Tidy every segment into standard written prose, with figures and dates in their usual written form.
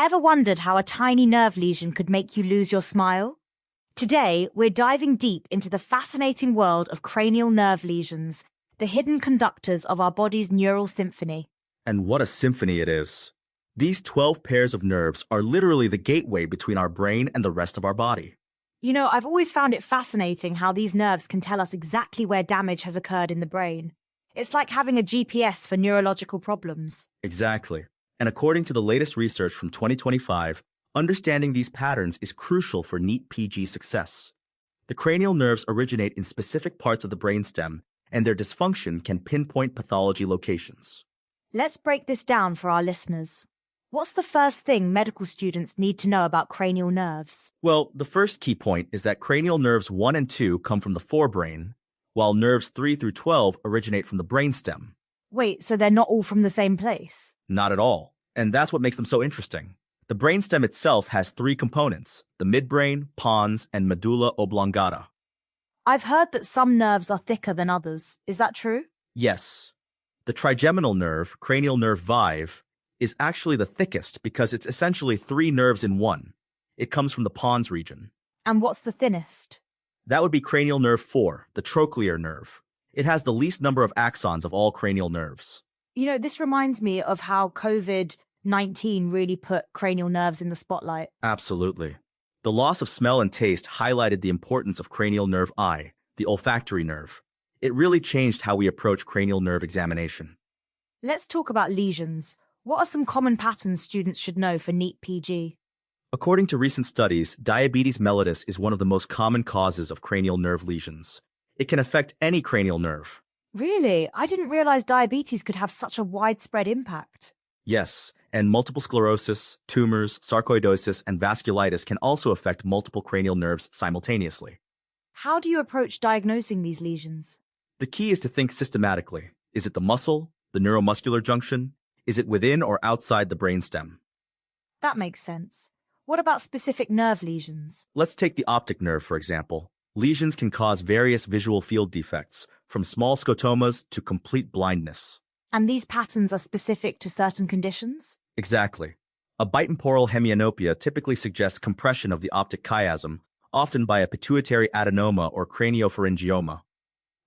Ever wondered how a tiny nerve lesion could make you lose your smile? Today, we're diving deep into the fascinating world of cranial nerve lesions, the hidden conductors of our body's neural symphony. And what a symphony it is. These 12 pairs of nerves are literally the gateway between our brain and the rest of our body. You know, I've always found it fascinating how these nerves can tell us exactly where damage has occurred in the brain. It's like having a GPS for neurological problems. Exactly. And according to the latest research from 2025, understanding these patterns is crucial for NEET PG success. The cranial nerves originate in specific parts of the brainstem, and their dysfunction can pinpoint pathology locations. Let's break this down for our listeners. What's the first thing medical students need to know about cranial nerves? Well, the first key point is that cranial nerves 1 and 2 come from the forebrain, while nerves 3 through 12 originate from the brainstem. Wait, so they're not all from the same place? Not at all. And that's what makes them so interesting. The brainstem itself has 3 components: the midbrain, pons, and medulla oblongata. I've heard that some nerves are thicker than others. Is that true? Yes. The trigeminal nerve, cranial nerve 5, is actually the thickest because it's essentially 3 nerves in one. It comes from the pons region. And what's the thinnest? That would be cranial nerve 4, the trochlear nerve. It has the least number of axons of all cranial nerves. You know, this reminds me of how COVID-19 really put cranial nerves in the spotlight. Absolutely. The loss of smell and taste highlighted the importance of cranial nerve I, the olfactory nerve. It really changed how we approach cranial nerve examination. Let's talk about lesions. What are some common patterns students should know for NEET PG? According to recent studies, diabetes mellitus is one of the most common causes of cranial nerve lesions. It can affect any cranial nerve. Really? I didn't realize diabetes could have such a widespread impact. Yes, and multiple sclerosis, tumors, sarcoidosis, and vasculitis can also affect multiple cranial nerves simultaneously. How do you approach diagnosing these lesions? The key is to think systematically. Is it the muscle, the neuromuscular junction? Is it within or outside the brainstem? That makes sense. What about specific nerve lesions? Let's take the optic nerve, for example. Lesions can cause various visual field defects, from small scotomas to complete blindness. And these patterns are specific to certain conditions? Exactly. A bitemporal hemianopia typically suggests compression of the optic chiasm, often by a pituitary adenoma or craniopharyngioma.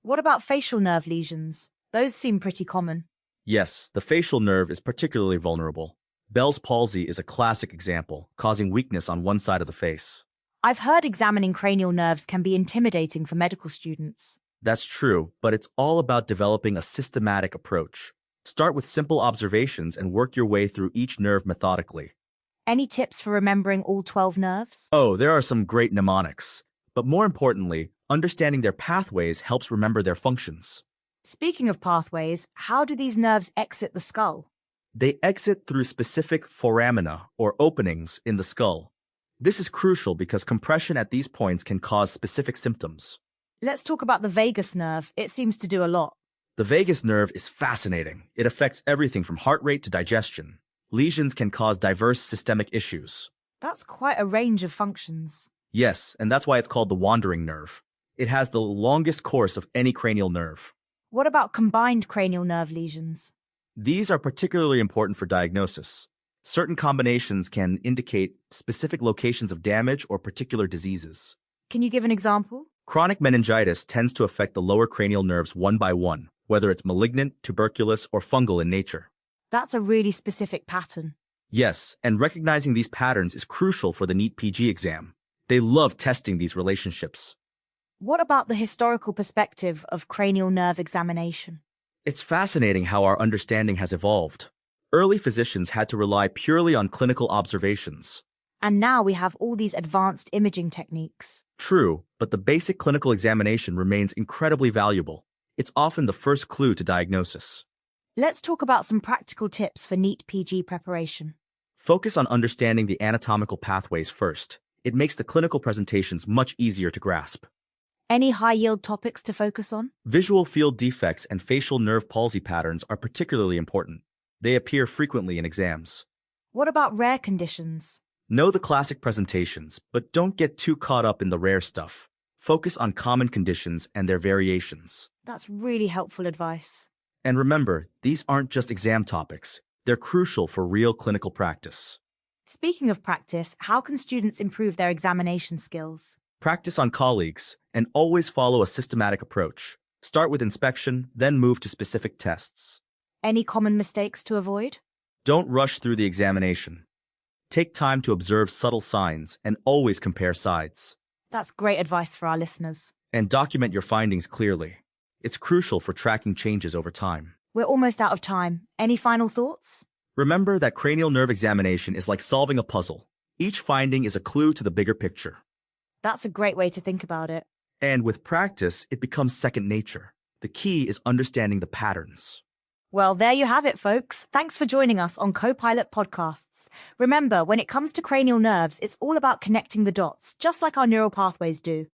What about facial nerve lesions? Those seem pretty common. Yes, the facial nerve is particularly vulnerable. Bell's palsy is a classic example, causing weakness on one side of the face. I've heard examining cranial nerves can be intimidating for medical students. That's true, but it's all about developing a systematic approach. Start with simple observations and work your way through each nerve methodically. Any tips for remembering all 12 nerves? Oh, there are some great mnemonics. But more importantly, understanding their pathways helps remember their functions. Speaking of pathways, how do these nerves exit the skull? They exit through specific foramina, or openings, in the skull. This is crucial because compression at these points can cause specific symptoms. Let's talk about the vagus nerve. It seems to do a lot. The vagus nerve is fascinating. It affects everything from heart rate to digestion. Lesions can cause diverse systemic issues. That's quite a range of functions. Yes, and that's why it's called the wandering nerve. It has the longest course of any cranial nerve. What about combined cranial nerve lesions? These are particularly important for diagnosis. Certain combinations can indicate specific locations of damage or particular diseases. Can you give an example? Chronic meningitis tends to affect the lower cranial nerves one by one, whether it's malignant, tuberculous, or fungal in nature. That's a really specific pattern. Yes, and recognizing these patterns is crucial for the NEET PG exam. They love testing these relationships. What about the historical perspective of cranial nerve examination? It's fascinating how our understanding has evolved. Early physicians had to rely purely on clinical observations. And now we have all these advanced imaging techniques. True, but the basic clinical examination remains incredibly valuable. It's often the first clue to diagnosis. Let's talk about some practical tips for NEET PG preparation. Focus on understanding the anatomical pathways first. It makes the clinical presentations much easier to grasp. Any high-yield topics to focus on? Visual field defects and facial nerve palsy patterns are particularly important. They appear frequently in exams. What about rare conditions? Know the classic presentations, but don't get too caught up in the rare stuff. Focus on common conditions and their variations. That's really helpful advice. And remember, these aren't just exam topics. They're crucial for real clinical practice. Speaking of practice, how can students improve their examination skills? Practice on colleagues and always follow a systematic approach. Start with inspection, then move to specific tests. Any common mistakes to avoid? Don't rush through the examination. Take time to observe subtle signs and always compare sides. That's great advice for our listeners. And document your findings clearly. It's crucial for tracking changes over time. We're almost out of time. Any final thoughts? Remember that cranial nerve examination is like solving a puzzle. Each finding is a clue to the bigger picture. That's a great way to think about it. And with practice, it becomes second nature. The key is understanding the patterns. Well, there you have it, folks. Thanks for joining us on Copilot Podcasts. Remember, when it comes to cranial nerves, it's all about connecting the dots, just like our neural pathways do.